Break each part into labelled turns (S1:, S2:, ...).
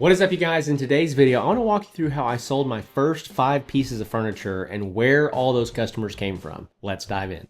S1: What is up, you guys? In today's video, I want to walk you through how I sold my first 5 pieces of furniture and where all those customers came from. Let's dive in.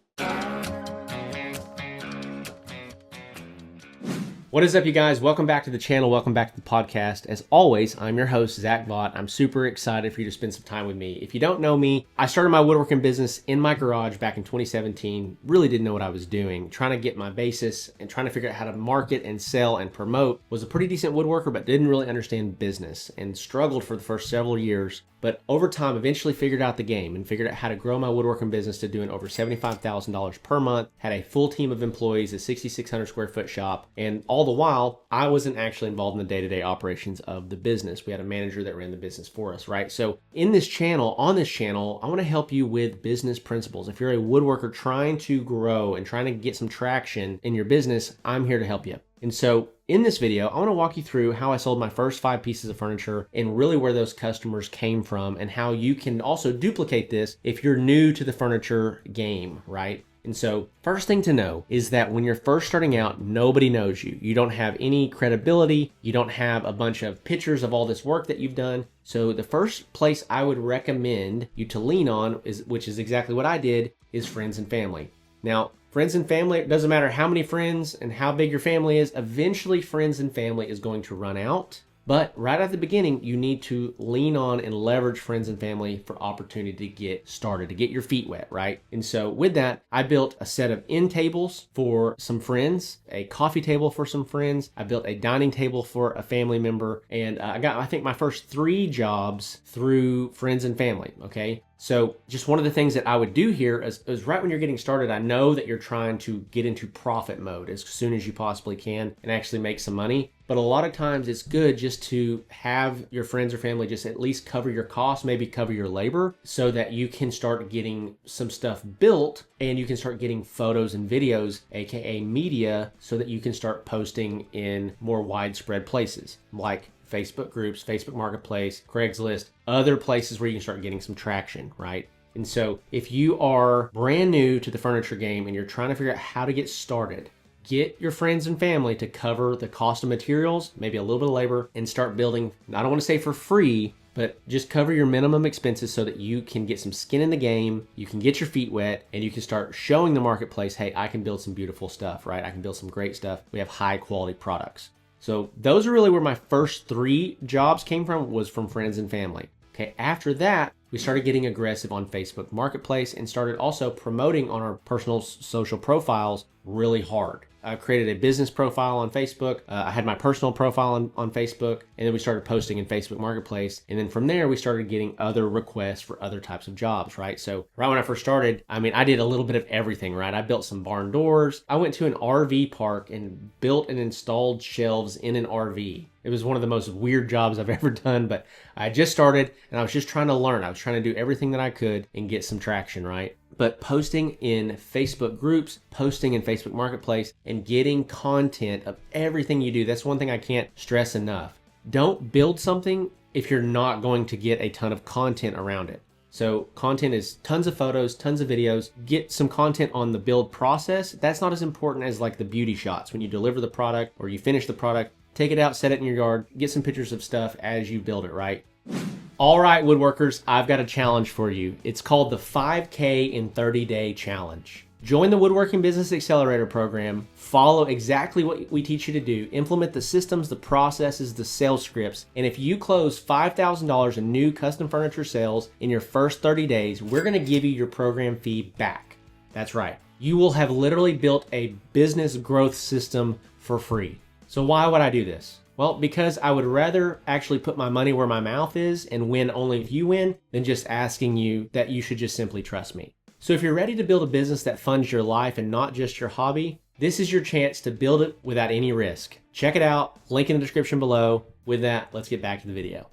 S1: What is up, you guys? Welcome back to the channel. Welcome back to the podcast. As always, I'm your host, Zach Vaught. I'm super excited for you to spend some time with me. If you don't know me, I started my woodworking business in my garage back in 2017. Really didn't know what I was doing. Trying to get my basis and trying to figure out how to market and sell and promote. Was a pretty decent woodworker, but didn't really understand business and struggled for the first several years. But over time, eventually figured out the game and figured out how to grow my woodworking business to doing over $75,000 per month. Had a full team of employees, a 6,600 square foot shop, and all the while, I wasn't actually involved in the day-to-day operations of the business. We had a manager that ran the business for us, right? So in this channel, on this channel, I want to help you with business principles. If you're a woodworker trying to grow and trying to get some traction in your business, I'm here to help you. And so in this video, I want to walk you through how I sold my first 5 pieces of furniture and really where those customers came from and how you can also duplicate this if you're new to the furniture game, right? And so first thing to know is that when you're first starting out, nobody knows you. You don't have any credibility. You don't have a bunch of pictures of all this work that you've done. So the first place I would recommend you to lean on, which is exactly what I did, is friends and family. Now, friends and family, it doesn't matter how many friends and how big your family is, eventually friends and family is going to run out. But right at the beginning, you need to lean on and leverage friends and family for opportunity to get started, to get your feet wet, right? And so with that, I built a set of end tables for some friends, a coffee table for some friends. I built a dining table for a family member. And I got, I think, my first 3 jobs through friends and family, okay? So just one of the things that I would do here is right when you're getting started, I know that you're trying to get into profit mode as soon as you possibly can and actually make some money. But a lot of times it's good just to have your friends or family just at least cover your costs, maybe cover your labor so that you can start getting some stuff built and you can start getting photos and videos, aka media, so that you can start posting in more widespread places like Facebook groups, Facebook Marketplace, Craigslist, other places where you can start getting some traction, right? And so if you are brand new to the furniture game and you're trying to figure out how to get started, get your friends and family to cover the cost of materials, maybe a little bit of labor, and start building, I don't want to say for free, but just cover your minimum expenses so that you can get some skin in the game, you can get your feet wet, and you can start showing the marketplace, hey, I can build some beautiful stuff, right? I can build some great stuff. We have high quality products. So those are really where my first 3 jobs came from, was from friends and family. Okay, after that, we started getting aggressive on Facebook Marketplace and started also promoting on our personal social profiles really hard. I created a business profile on Facebook. I had my personal profile on Facebook, and then we started posting in Facebook Marketplace. And then from there, we started getting other requests for other types of jobs, right? So right when I first started, I did a little bit of everything, right? I built some barn doors. I went to an RV park and built and installed shelves in an RV. It was one of the most weird jobs I've ever done, but I just started and I was just trying to learn. I was trying to do everything that I could and get some traction, right? But posting in Facebook groups, posting in Facebook Marketplace, and getting content of everything you do, that's one thing I can't stress enough. Don't build something if you're not going to get a ton of content around it. So content is tons of photos, tons of videos. Get some content on the build process. That's not as important as like the beauty shots. When you deliver the product or you finish the product, take it out, set it in your yard, get some pictures of stuff as you build it, right? All right, woodworkers, I've got a challenge for you. It's called the 5K in 30-Day Challenge. Join the Woodworking Business Accelerator program, follow exactly what we teach you to do, implement the systems, the processes, the sales scripts, and if you close $5,000 in new custom furniture sales in your first 30 days, we're gonna give you your program fee back. That's right. You will have literally built a business growth system for free. So why would I do this? Well, because I would rather actually put my money where my mouth is and win only if you win than just asking you that you should just simply trust me. So if you're ready to build a business that funds your life and not just your hobby, this is your chance to build it without any risk. Check it out, link in the description below. With that, let's get back to the video.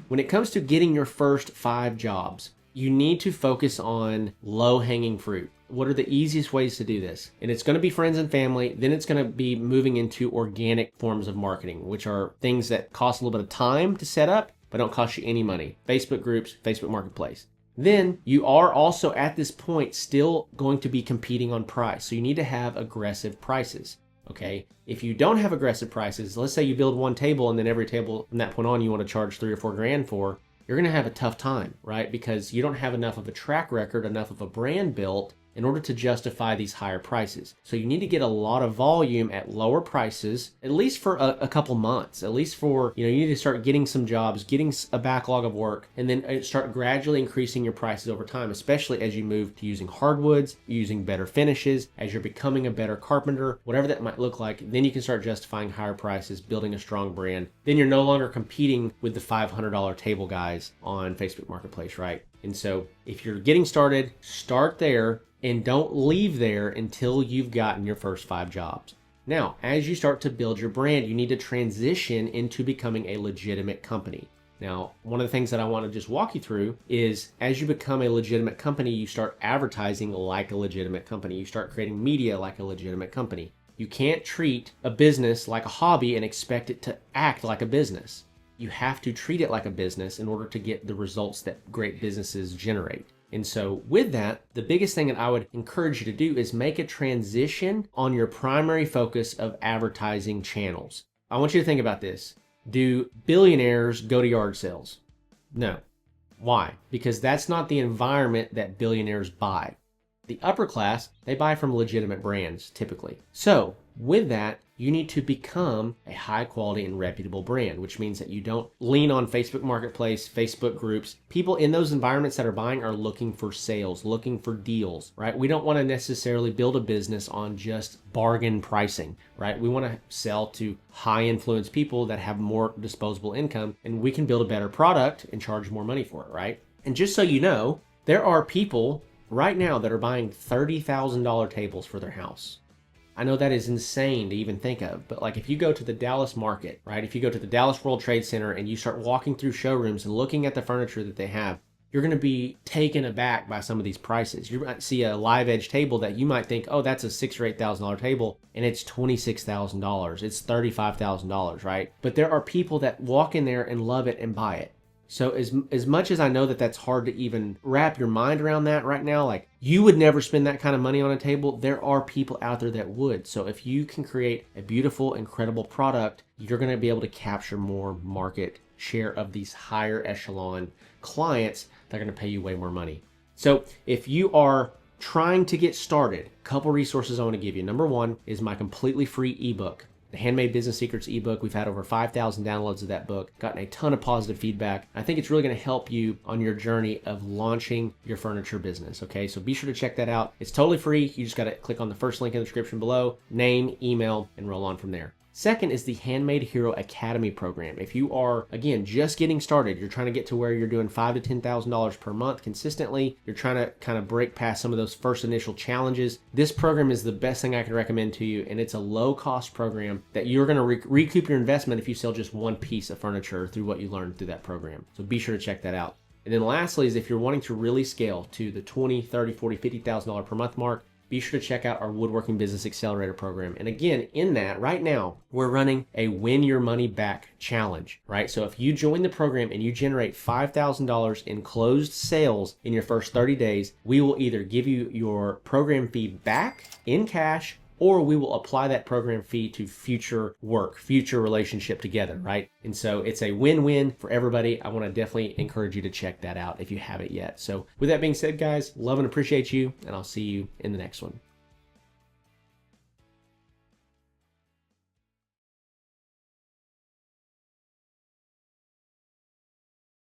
S1: When it comes to getting your first 5 jobs, you need to focus on low-hanging fruit. What are the easiest ways to do this? And it's going to be friends and family. Then it's going to be moving into organic forms of marketing, which are things that cost a little bit of time to set up, but don't cost you any money. Facebook groups, Facebook Marketplace. Then you are also at this point still going to be competing on price. So you need to have aggressive prices. Okay. If you don't have aggressive prices, let's say you build one table and then every table from that point on you want to charge 3 or 4 grand for, you're going to have a tough time, right? Because you don't have enough of a track record, enough of a brand built in order to justify these higher prices. So you need to get a lot of volume at lower prices, at least for a couple months, at least for, you need to start getting some jobs, getting a backlog of work, and then start gradually increasing your prices over time, especially as you move to using hardwoods, using better finishes, as you're becoming a better carpenter, whatever that might look like. Then you can start justifying higher prices, building a strong brand. Then you're no longer competing with the $500 table guys on Facebook Marketplace, right? And so if you're getting started, start there and don't leave there until you've gotten your first 5 jobs. Now, as you start to build your brand, you need to transition into becoming a legitimate company. Now, one of the things that I want to just walk you through is as you become a legitimate company, you start advertising like a legitimate company. You start creating media like a legitimate company. You can't treat a business like a hobby and expect it to act like a business. You have to treat it like a business in order to get the results that great businesses generate. And so with that, the biggest thing that I would encourage you to do is make a transition on your primary focus of advertising channels. I want you to think about this. Do billionaires go to yard sales? No. Why? Because that's not the environment that billionaires buy. The upper class, they buy from legitimate brands typically. So with that, you need to become a high quality and reputable brand, which means that you don't lean on Facebook Marketplace, Facebook groups. People in those environments that are buying are looking for sales, looking for deals, right? We don't want to necessarily build a business on just bargain pricing, right? We want to sell to high influence people that have more disposable income, and we can build a better product and charge more money for it, right? And just so you know, there are people right now that are buying $30,000 tables for their house. I know that is insane to even think of, but like if you go to the Dallas market, right? If you go to the Dallas World Trade Center and you start walking through showrooms and looking at the furniture that they have, you're going to be taken aback by some of these prices. You might see a live edge table that you might think, oh, that's a $6,000 or $8,000 table, and it's $26,000. It's $35,000, right? But there are people that walk in there and love it and buy it. So as much as I know that that's hard to even wrap your mind around that right now, like you would never spend that kind of money on a table, there are people out there that would. So if you can create a beautiful, incredible product, you're going to be able to capture more market share of these higher echelon clients that are going to pay you way more money. So if you are trying to get started, a couple resources I want to give you. Number one is my completely free ebook. The Handmade Business Secrets ebook. We've had over 5,000 downloads of that book, gotten a ton of positive feedback. I think it's really going to help you on your journey of launching your furniture business. Okay, so be sure to check that out. It's totally free. You just got to click on the first link in the description below, name, email, and roll on from there. Second is the Handmade Hero Academy program. If you are, again, just getting started, you're trying to get to where you're doing $5,000 to $10,000 per month consistently, you're trying to kind of break past some of those first initial challenges, this program is the best thing I can recommend to you, and it's a low-cost program that you're going to recoup your investment if you sell just one piece of furniture through what you learned through that program. So be sure to check that out. And then lastly is if you're wanting to really scale to the $20,000, $30,000, $40,000, $50,000 per month mark, be sure to check out our Woodworking Business Accelerator program. And again, in that, right now, we're running a Win Your Money Back challenge, right? So if you join the program and you generate $5,000 in closed sales in your first 30 days, we will either give you your program fee back in cash, or we will apply that program fee to future work, future relationship together, right? And so it's a win-win for everybody. I want to definitely encourage you to check that out if you haven't yet. So with that being said, guys, love and appreciate you, and I'll see you in the next one.